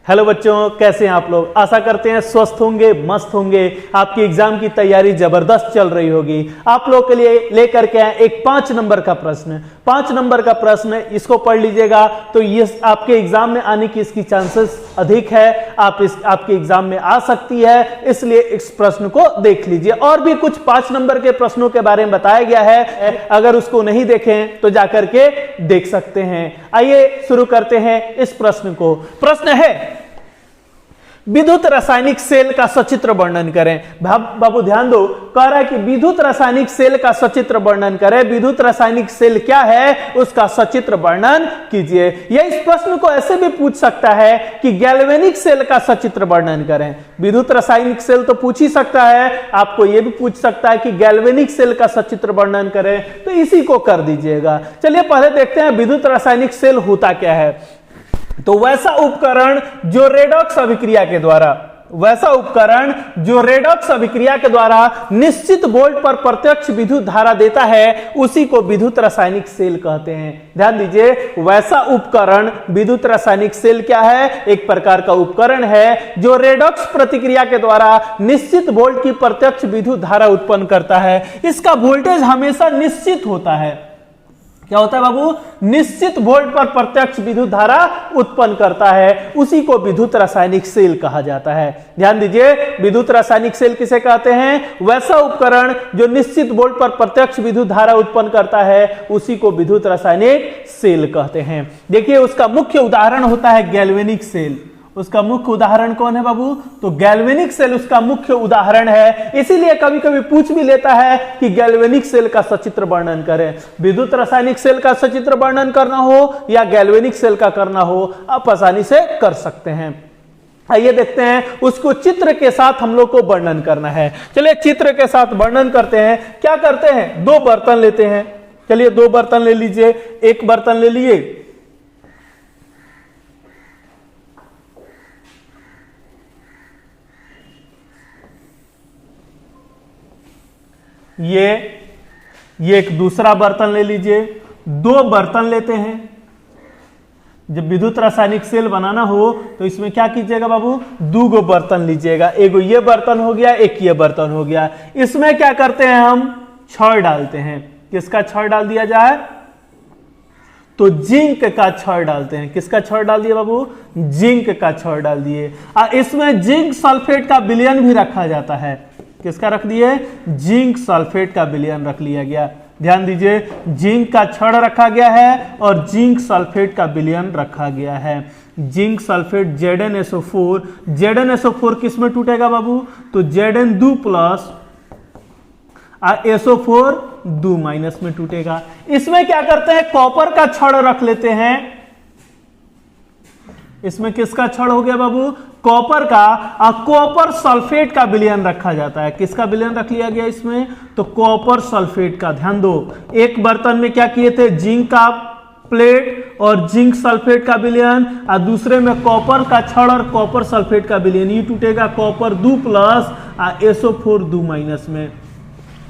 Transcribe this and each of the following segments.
Hello बच्चों, कैसे हैं आप लोग। आशा करते हैं स्वस्थ होंगे, मस्त होंगे। आपकी एग्जाम की तैयारी जबरदस्त चल रही होगी। आप लोग के लिए लेकर के आए एक 5 नंबर का प्रश्न। 5 नंबर का प्रश्न, इसको पढ़ लीजिएगा तो ये आपके एग्जाम में आने की इसकी चांसेस अधिक है। आपके एग्जाम में आ सकती है, इसलिए इस प्रश्न को देख लीजिए। और भी कुछ 5 नंबर के प्रश्नों के बारे में बताया गया है, अगर उसको नहीं देखें तो जाकर के देख सकते हैं। आइए शुरू करते हैं इस प्रश्न को। प्रश्न है, विद्युत रासायनिक सेल का सचित्र वर्णन करें। बाबू ध्यान दो, कह रहा है कि विद्युत रासायनिक सेल का सचित्र वर्णन करें। विद्युत रासायनिक सेल क्या है, उसका सचित्र वर्णन कीजिए। यह इस प्रश्न को ऐसे भी पूछ सकता है कि गैल्वेनिक सेल का सचित्र वर्णन करें। विद्युत रासायनिक सेल तो पूछ ही सकता है, आपको यह भी पूछ सकता है कि गैल्वेनिक सेल का सचित्र वर्णन करें, तो इसी को कर दीजिएगा। चलिए पहले देखते हैं विद्युत रासायनिक सेल होता क्या है। तो वैसा उपकरण जो रेडॉक्स अभिक्रिया के द्वारा निश्चित वोल्ट पर प्रत्यक्ष विद्युत धारा देता है, उसी को विद्युत रासायनिक सेल कहते हैं। ध्यान दीजिए, वैसा उपकरण विद्युत रासायनिक सेल क्या है, एक प्रकार का उपकरण है जो रेडॉक्स प्रतिक्रिया के द्वारा निश्चित वोल्ट की प्रत्यक्ष विद्युत धारा उत्पन्न करता है। इसका वोल्टेज हमेशा निश्चित होता है। क्या होता है बाबू, निश्चित वोल्ट पर प्रत्यक्ष विद्युत धारा उत्पन्न करता है, उसी को विद्युत रासायनिक सेल कहा जाता है। ध्यान दीजिए, विद्युत रासायनिक सेल किसे कहते हैं, वैसा उपकरण जो निश्चित वोल्ट पर प्रत्यक्ष विद्युत धारा उत्पन्न करता है, उसी को विद्युत रासायनिक सेल कहते हैं। देखिए, उसका मुख्य उदाहरण होता है गैल्वेनिक सेल। उसका मुख्य उदाहरण कौन है बाबू, तो गैल्वेनिक सेल उसका मुख्य उदाहरण है। इसीलिए कभी कभी पूछ भी लेता है कि गैल्वेनिक सेल का सचित्र वर्णन करें। विद्युत रासायनिक सेल का सचित्र वर्णन करना हो या गैल्वेनिक सेल का करना हो, आप आसानी से कर सकते हैं। आइए देखते हैं, उसको चित्र के साथ हम लोग को वर्णन करना है। चलिए चित्र के साथ वर्णन करते हैं। क्या करते हैं, 2 बर्तन लेते हैं। चलिए 2 बर्तन ले लीजिए। एक बर्तन ले लिए, ये एक दूसरा बर्तन ले लीजिए। 2 बर्तन लेते हैं। जब विद्युत रासायनिक सेल बनाना हो तो इसमें क्या कीजिएगा बाबू, 2 बर्तन लीजिएगा। एगो ये बर्तन हो गया, एक ये बर्तन हो गया। इसमें क्या करते हैं, हम छड़ डालते हैं। किसका छड़ डाल दिया जाए, तो जिंक का छड़ डालते हैं। किसका छड़ डाल दिए बाबू, जिंक का छड़ डाल दिए। इसमें जिंक सल्फेट का विलयन भी रखा जाता है। किसका रख दिए, जिंक सल्फेट का विलयन रख लिया गया। ध्यान दीजिए, जिंक का छड़ रखा गया है और जिंक सल्फेट का विलयन रखा गया है। Zinc sulphate ZnSO4। ZnSO4 किस में टूटेगा बाबू, तो Zn2 प्लस SO4 2 माइनस में टूटेगा। इसमें क्या करते हैं, कॉपर का छड़ रख लेते हैं। इसमें किसका छड़ हो गया बाबू, कॉपर का। कॉपर सल्फेट का विलयन रखा जाता है। किसका विलयन रख लिया गया इसमें, तो कॉपर सल्फेट का। ध्यान दो, एक बर्तन में क्या किए थे, जिंक का प्लेट और जिंक सल्फेट का विलयन, और दूसरे में कॉपर का छड़ और कॉपर सल्फेट का विलयन। ये टूटेगा कॉपर 2 प्लस SO4 2 माइनस में।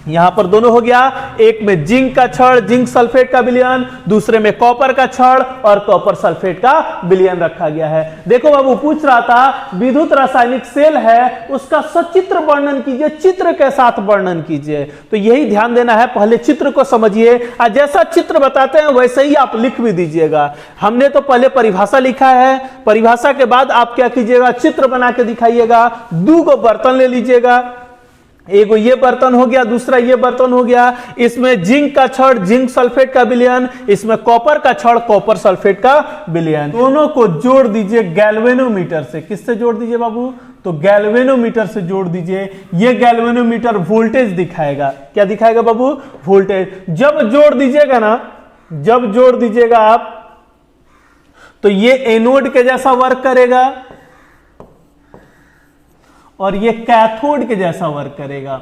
यहां पर दोनों हो गया, एक में जिंक का छड़, जिंक सल्फेट का विलयन, दूसरे में कॉपर का छड़ और कॉपर सल्फेट का विलयन रखा गया है। देखो बाबू, पूछ रहा था विद्युत रासायनिक सेल है, उसका सचित्र वर्णन कीजिए, चित्र के साथ वर्णन कीजिए। तो यही ध्यान देना है, पहले चित्र को समझिए, और जैसा चित्र बताते हैं वैसे ही आप लिख भी दीजिएगा। हमने तो पहले परिभाषा लिखा है, परिभाषा के बाद आप क्या कीजिएगा, चित्र बना के दिखाइएगा। 2 बर्तन ले लीजिएगा। एगो ये बर्तन हो गया, दूसरा ये बर्तन हो गया। इसमें जिंक का छड़, जिंक सल्फेट का विलयन, इसमें कॉपर का छड़, कॉपर सल्फेट का विलयन। दोनों को जोड़ दीजिए गैल्वेनोमीटर से। किससे जोड़ दीजिए बाबू, तो गैल्वेनोमीटर से जोड़ दीजिए। ये गैल्वेनोमीटर वोल्टेज दिखाएगा। क्या दिखाएगा बाबू, वोल्टेज। जब जोड़ दीजिएगा ना, जब जोड़ दीजिएगा आप, तो ये एनोड के जैसा वर्क करेगा और ये कैथोड के जैसा वर्क करेगा।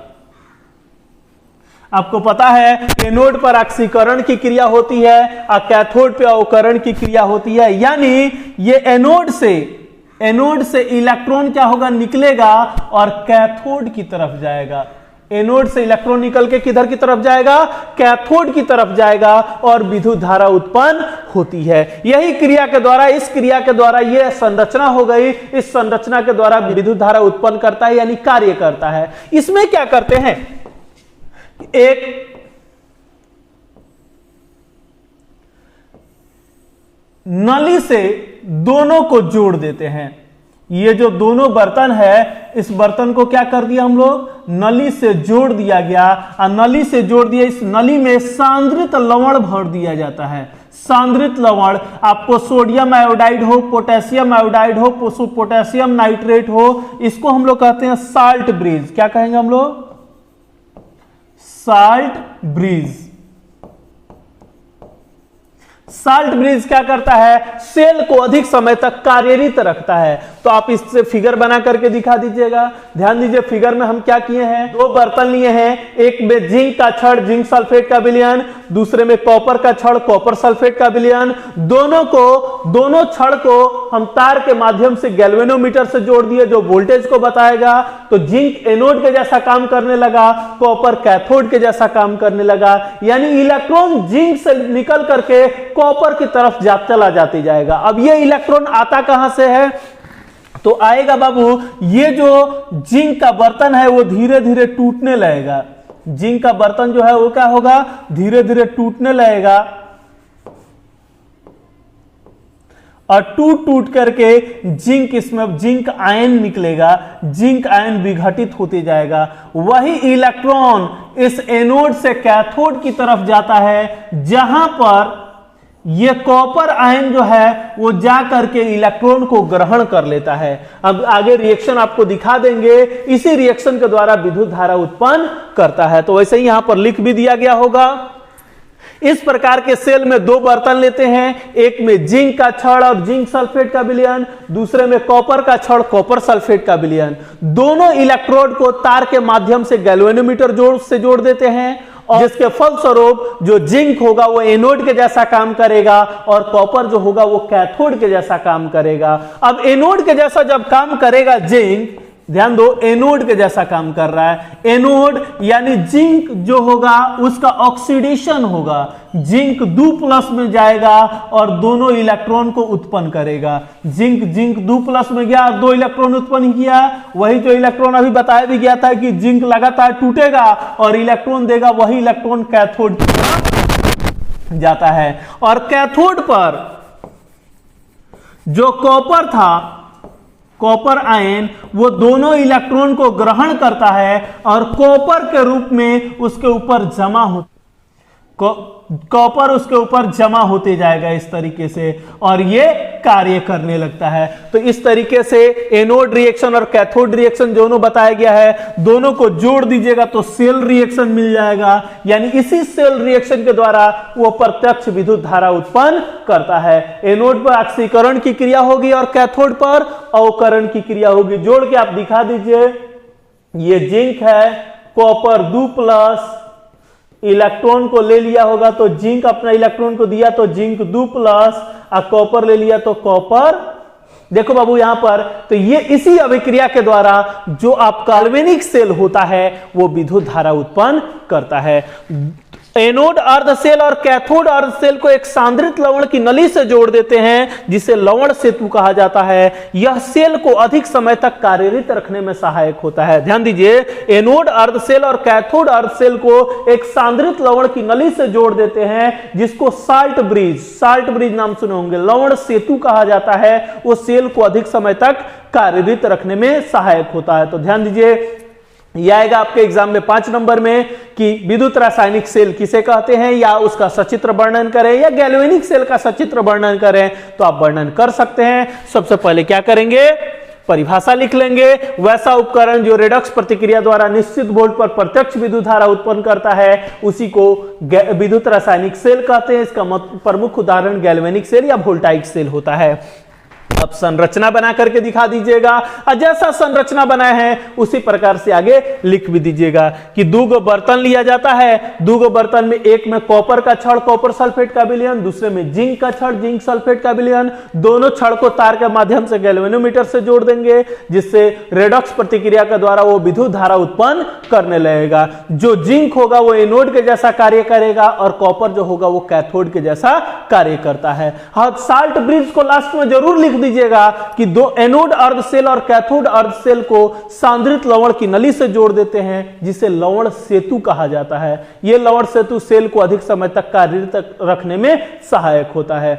आपको पता है एनोड पर ऑक्सीकरण की क्रिया होती है और कैथोड पे अवकरण की क्रिया होती है। यानी ये एनोड से इलेक्ट्रॉन क्या होगा, निकलेगा और कैथोड की तरफ जाएगा। एनोड से इलेक्ट्रॉन निकल के किधर की तरफ जाएगा, कैथोड की तरफ जाएगा और विद्युत धारा उत्पन्न होती है। यही क्रिया के द्वारा, इस क्रिया के द्वारा यह संरचना हो गई, इस संरचना के द्वारा विद्युत धारा उत्पन्न करता है यानी कार्य करता है। इसमें क्या करते हैं, एक नली से दोनों को जोड़ देते हैं। ये जो दोनों बर्तन है, इस बर्तन को क्या कर दिया हम लोग, नली से जोड़ दिया गया और नली से जोड़ दिया, इस नली में सांद्रित लवण भर दिया जाता है। सांद्रित लवण, आपको सोडियम आयोडाइड हो, पोटेशियम आयोडाइड हो, पोटेशियम नाइट्रेट हो, इसको हम लोग कहते हैं साल्ट ब्रिज। क्या कहेंगे हम लोग, साल्ट ब्रिज। साल्ट ब्रिज क्या करता है, सेल को अधिक समय तक कार्यरत रखता है। तो आप इससे फिगर बना करके दिखा दीजिएगा। ध्यान दीजिए, फिगर में हम क्या किए हैं, दो बर्तन लिए हैं, एक में जिंक का छड़, जिंक सल्फेट का विलयन, दूसरे में कॉपर का छड़, कॉपर सल्फेट का विलयन। दोनों छड़ को हम तार के माध्यम से गैल्वेनोमीटर से जोड़ दिए जो वोल्टेज को बताएगा। तो जिंक एनोड के जैसा काम करने लगा, कॉपर कैथोड के जैसा काम करने लगा, यानी इलेक्ट्रॉन जिंक से निकल करके कॉपर की तरफ चला जाती जाएगा। अब ये इलेक्ट्रॉन आता कहां से है, तो आएगा बाबू, ये जो जिंक का बर्तन है वो धीरे धीरे टूटने लगेगा। जिंक का बर्तन जो है वो क्या होगा, धीरे धीरे टूटने लगेगा और टूट करके जिंक, इसमें जिंक आयन निकलेगा, जिंक आयन विघटित होते जाएगा। वही इलेक्ट्रॉन इस एनोड से कैथोड की तरफ जाता है, जहां पर ये कॉपर आयन जो है वो जा करके इलेक्ट्रॉन को ग्रहण कर लेता है। अब आगे रिएक्शन आपको दिखा देंगे, इसी रिएक्शन के द्वारा विद्युत धारा उत्पन्न करता है। तो वैसे ही यहां पर लिख भी दिया गया होगा। इस प्रकार के सेल में दो बर्तन लेते हैं, एक में जिंक का छड़ और जिंक सल्फेट का विलयन, दूसरे में कॉपर का छड़, कॉपर सल्फेट का विलयन। दोनों इलेक्ट्रोड को तार के माध्यम से गैल्वेनोमीटर से जोड़ देते हैं और जिसके फलस्वरूप जो जिंक होगा वो एनोड के जैसा काम करेगा और कॉपर जो होगा वो कैथोड के जैसा काम करेगा। अब एनोड के जैसा जब काम करेगा जिंक, ध्यान दो, एनोड के जैसा काम कर रहा है। एनोड यानी जिंक जो होगा उसका ऑक्सीडेशन होगा, जिंक 2+ में जाएगा और दोनों इलेक्ट्रॉन को उत्पन्न करेगा। जिंक 2+ में गया और 2 इलेक्ट्रॉन उत्पन्न किया। वही जो इलेक्ट्रॉन अभी बताया भी गया था कि जिंक लगातार टूटेगा और इलेक्ट्रॉन देगा, वही इलेक्ट्रॉन कैथोड की तरफ जाता है। और कैथोड पर जो कॉपर था, कॉपर आयन, वो दोनों इलेक्ट्रॉन को ग्रहण करता है और कॉपर के रूप में उसके ऊपर जमा हो, कॉपर उसके ऊपर जमा होते जाएगा इस तरीके से और ये कार्य करने लगता है। तो इस तरीके से एनोड रिएक्शन और कैथोड रिएक्शन दोनों बताया गया है। दोनों को जोड़ दीजिएगा तो सेल रिएक्शन मिल जाएगा, यानी इसी सेल रिएक्शन के द्वारा वो प्रत्यक्ष विद्युत धारा उत्पन्न करता है। एनोड पर ऑक्सीकरण की क्रिया होगी और कैथोड पर अवकरण की क्रिया होगी। जोड़ के आप दिखा दीजिए, ये जिंक है, कॉपर 2+, इलेक्ट्रॉन को ले लिया होगा तो जिंक अपना इलेक्ट्रॉन को दिया तो जिंक 2+ और कॉपर ले लिया तो कॉपर। देखो बाबू यहां पर, तो ये इसी अभिक्रिया के द्वारा जो आपका गैल्वेनिक सेल होता है वो विद्युत धारा उत्पन्न करता है। एनोड अर्ध सेल और कैथोड अर्ध सेल को एक सांद्रित लवण की नली से जोड़ देते हैं जिसे लवण सेतु कहा जाता है। यह सेल को अधिक समय तक कार्यरत रखने में सहायक होता है। ध्यान दीजिए, एनोड अर्ध सेल और कैथोड अर्ध सेल को एक सांद्रित लवण की नली से जोड़ देते हैं जिसको साल्ट ब्रिज नाम सुने होंगे, लवण सेतु कहा जाता है। वो सेल को अधिक समय तक कार्यरत रखने में सहायक होता है। तो ध्यान दीजिए, यह आएगा आपके एग्जाम में 5 नंबर में कि विद्युत रासायनिक सेल किसे कहते हैं, या उसका सचित्र वर्णन करें या गैल्वेनिक सेल का सचित्र वर्णन करें तो आप वर्णन कर सकते हैं। सबसे पहले क्या करेंगे, परिभाषा लिख लेंगे। वैसा उपकरण जो रेडॉक्स प्रतिक्रिया द्वारा निश्चित वोल्ट पर प्रत्यक्ष विद्युत धारा उत्पन्न करता है उसी को विद्युत रासायनिक सेल कहते हैं। इसका प्रमुख उदाहरण गैल्वेनिक सेल या वोल्टाइक सेल होता है। अब संरचना बना करके दिखा दीजिएगा और जैसा संरचना बनाए हैं उसी प्रकार से आगे लिख भी दीजिएगा कि 2 गो बर्तन लिया जाता है। 2 गो बर्तन में एक में कॉपर का छड़ कॉपर सल्फेट का विलयन, दूसरे में जिंक का छड़ जिंक सल्फेट का विलयन। दोनों छड़ को तार के माध्यम से गैल्वेनोमीटर से जोड़ देंगे जिससे रेडॉक्स प्रतिक्रिया के द्वारा वो विद्युत धारा उत्पन्न करने लगेगा। जो जिंक होगा वो एनोड के जैसा कार्य करेगा और कॉपर जो होगा वो कैथोड के जैसा कार्य करता है। हाँ, साल्ट ब्रिज को लास्ट में जरूर लिख दीजिएगा कि दो एनोड अर्ध सेल और कैथोड अर्ध सेल को सांद्रित लवण की नली से जोड़ देते हैं जिसे लवण सेतु कहा जाता है। यह लवण सेतु सेल को अधिक समय तक कार्यरत रखने में सहायक होता है।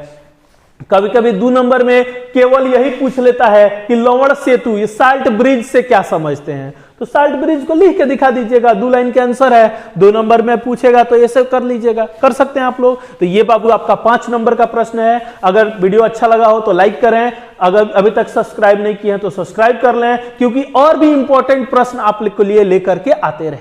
कभी कभी 2 नंबर में केवल यही पूछ लेता है कि लवण सेतु ये साल्ट ब्रिज से क्या समझते हैं, तो साल्ट ब्रिज को लिख के दिखा दीजिएगा। 2 लाइन के आंसर है। 2 नंबर में पूछेगा तो ऐसे कर लीजिएगा, कर सकते हैं आप लोग। तो ये बाबू आपका 5 नंबर का प्रश्न है। अगर वीडियो अच्छा लगा हो तो लाइक करें, अगर अभी तक सब्सक्राइब नहीं किए हैं तो सब्सक्राइब कर लें, क्योंकि और भी इंपॉर्टेंट प्रश्न आप लोग के लिए लेकर के आते रहे।